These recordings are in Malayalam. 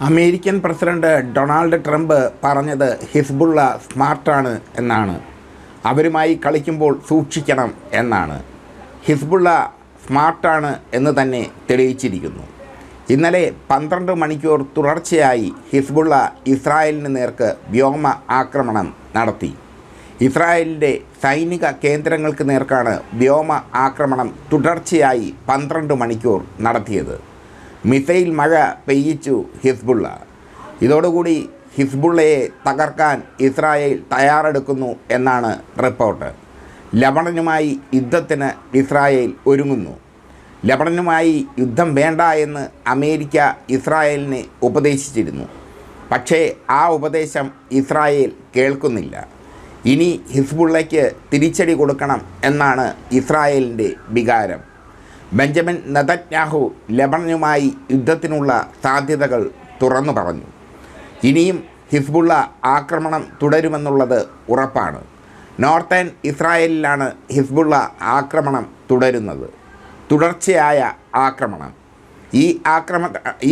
അമേരിക്കൻ പ്രസിഡന്റ് ഡൊണാൾഡ് ട്രംപ് പറഞ്ഞത് ഹിസ്ബുള്ള സ്മാർട്ടാണ് എന്നാണ്. അവരുമായി കളിക്കുമ്പോൾ സൂക്ഷിക്കണം എന്നാണ്. ഹിസ്ബുള്ള സ്മാർട്ടാണ് എന്ന് തന്നെ തെളിയിച്ചിരിക്കുന്നു. ഇന്നലെ 12 മണിക്കൂർ തുടർച്ചയായി ഹിസ്ബുള്ള ഇസ്രായേലിന് നേർക്ക് വ്യോമ ആക്രമണം നടത്തി. ഇസ്രായേലിൻ്റെ സൈനിക കേന്ദ്രങ്ങൾക്ക് നേർക്കാണ് വ്യോമ ആക്രമണം തുടർച്ചയായി 12 മണിക്കൂർ നടത്തിയത്. മിസൈൽ മഴ പെയ്യിച്ചു ഹിസ്ബുള്ള. ഇതോടുകൂടി ഹിസ്ബുള്ളയെ തകർക്കാൻ ഇസ്രായേൽ തയ്യാറെടുക്കുന്നു എന്നാണ് റിപ്പോർട്ട്. ലബണനുമായി യുദ്ധത്തിന് ഇസ്രായേൽ ഒരുങ്ങുന്നു. ലബണനുമായി യുദ്ധം വേണ്ട എന്ന് അമേരിക്ക ഇസ്രായേലിനെ ഉപദേശിച്ചിരുന്നു. പക്ഷേ ആ ഉപദേശം ഇസ്രായേൽ കേൾക്കുന്നില്ല. ഇനി ഹിസ്ബുള്ളയ്ക്ക് തിരിച്ചടി കൊടുക്കണം എന്നാണ് ഇസ്രായേലിൻ്റെ വികാരം. ബെഞ്ചമിൻ നെതന്യാഹു ലബണനുമായി യുദ്ധത്തിനുള്ള സാധ്യതകൾ തുറന്നു പറഞ്ഞു. ഇനിയും ഹിസ്ബുള്ള ആക്രമണം തുടരുമെന്നുള്ളത് ഉറപ്പാണ്. നോർത്തേൺ ഇസ്രായേലിലാണ് ഹിസ്ബുള്ള ആക്രമണം തുടരുന്നത്. തുടർച്ചയായ ആക്രമണം.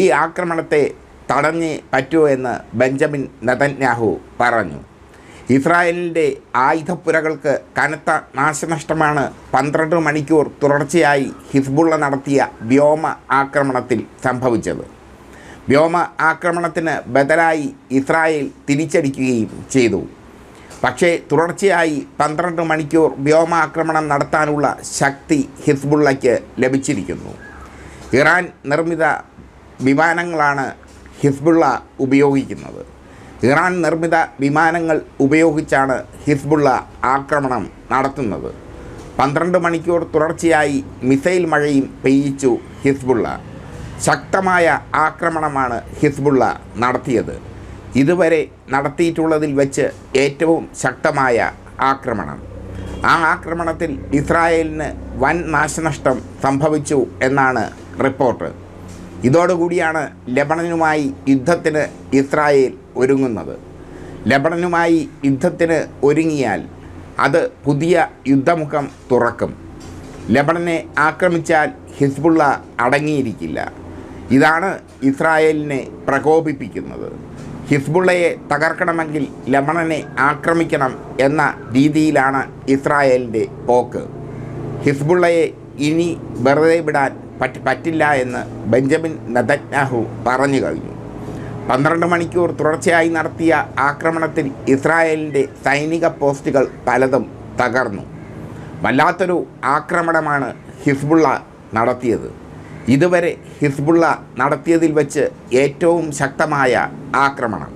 ഈ ആക്രമണത്തെ തടഞ്ഞേ പറ്റൂ എന്ന് ബെഞ്ചമിൻ നെതന്യാഹു പറഞ്ഞു. ഇസ്രായേലിൻ്റെ ആയുധപ്പുരകൾക്ക് കനത്ത നാശനഷ്ടമാണ് 12 മണിക്കൂർ തുടർച്ചയായി ഹിസ്ബുള്ള നടത്തിയ വ്യോമ ആക്രമണത്തിൽ സംഭവിച്ചത്. വ്യോമ ആക്രമണത്തിന് ബദലായി ഇസ്രായേൽ തിരിച്ചടിക്കുകയും ചെയ്തു. പക്ഷേ തുടർച്ചയായി 12 മണിക്കൂർ വ്യോമാക്രമണം നടത്താനുള്ള ശക്തി ഹിസ്ബുള്ളയ്ക്ക് ലഭിച്ചിരിക്കുന്നു. ഇറാൻ നിർമ്മിത വിമാനങ്ങളാണ് ഹിസ്ബുള്ള ഉപയോഗിക്കുന്നത്. ഇറാൻ നിർമ്മിത വിമാനങ്ങൾ ഉപയോഗിച്ചാണ് ഹിസ്ബുള്ള ആക്രമണം നടത്തുന്നത്. 12 മണിക്കൂർ തുടർച്ചയായി മിസൈൽ മഴയും പെയ്യിച്ചു ഹിസ്ബുള്ള. ശക്തമായ ആക്രമണമാണ് ഹിസ്ബുള്ള നടത്തിയത്. ഇതുവരെ നടത്തിയിട്ടുള്ളതിൽ വെച്ച് ഏറ്റവും ശക്തമായ ആക്രമണം. ആ ആക്രമണത്തിൽ ഇസ്രായേലിന് വൻ നാശനഷ്ടം സംഭവിച്ചു എന്നാണ് റിപ്പോർട്ട്. ഇതോടുകൂടിയാണ് ലബണനുമായി യുദ്ധത്തിന് ഇസ്രായേൽ ഒരുങ്ങുന്നത്. ലബണനുമായി യുദ്ധത്തിന് ഒരുങ്ങിയാൽ അത് പുതിയ യുദ്ധമുഖം തുറക്കും. ലബണനെ ആക്രമിച്ചാൽ ഹിസ്ബുള്ള അടങ്ങിയിരിക്കില്ല. ഇതാണ് ഇസ്രായേലിനെ പ്രകോപിപ്പിക്കുന്നത്. ഹിസ്ബുള്ളയെ തകർക്കണമെങ്കിൽ ലബണനെ ആക്രമിക്കണം എന്ന രീതിയിലാണ് ഇസ്രായേലിൻ്റെ പോക്ക്. ഹിസ്ബുള്ളയെ ഇനി വെറുതെ വിടാൻ പറ്റില്ല എന്ന് ബെഞ്ചമിൻ നെതന്യാഹു പറഞ്ഞു കഴിഞ്ഞു. 12 മണിക്കൂർ തുടർച്ചയായി നടത്തിയ ആക്രമണത്തിൽ ഇസ്രായേലിൻ്റെ സൈനിക പോസ്റ്റുകൾ പലതും തകർന്നു. വല്ലാത്തൊരു ആക്രമണമാണ് ഹിസ്ബുള്ള നടത്തിയത്. ഇതുവരെ ഹിസ്ബുള്ള നടത്തിയതിൽ വെച്ച് ഏറ്റവും ശക്തമായ ആക്രമണം.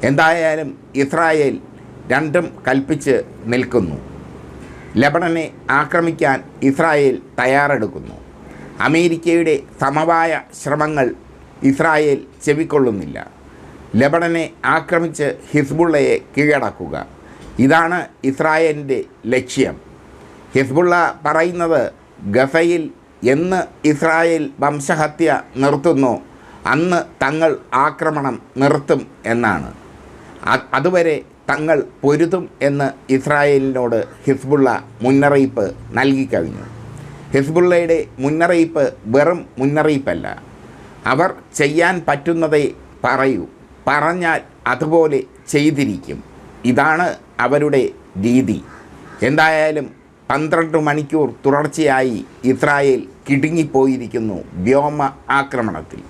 എന്തായാലും ഇസ്രായേൽ രണ്ടും കൽപ്പിച്ച് നിൽക്കുന്നു. ലബണനെ ആക്രമിക്കാൻ ഇസ്രായേൽ തയ്യാറെടുക്കുന്നു. അമേരിക്കയുടെ സമവായ ശ്രമങ്ങൾ ഇസ്രായേൽ ചെവിക്കൊള്ളുന്നില്ല. ലബണനെ ആക്രമിച്ച് ഹിസ്ബുള്ളയെ കീഴടക്കുക, ഇതാണ് ഇസ്രായേലിൻ്റെ ലക്ഷ്യം. ഹിസ്ബുള്ള പറയുന്നത് ഗസയിൽ എന്ന് ഇസ്രായേൽ വംശഹത്യ നിർത്തുന്നോ അന്ന് തങ്ങൾ ആക്രമണം നിർത്തും എന്നാണ്. അതുവരെ തങ്ങൾ പൊരുതും എന്ന് ഇസ്രായേലിനോട് ഹിസ്ബുള്ള മുന്നറിയിപ്പ് നൽകിക്കഴിഞ്ഞു. ഹിസ്ബുള്ളയുടെ മുന്നറിയിപ്പ് വെറും മുന്നറിയിപ്പല്ല. അവർ ചെയ്യാൻ പറ്റുന്നതേ പറയൂ, പറഞ്ഞാൽ അതുപോലെ ചെയ്തിരിക്കും. ഇതാണ് അവരുടെ രീതി. എന്തായാലും 12 മണിക്കൂർ തുടർച്ചയായി ഇസ്രായേൽ കിടുങ്ങിപ്പോയിരിക്കുന്നു വ്യോമ ആക്രമണത്തിൽ.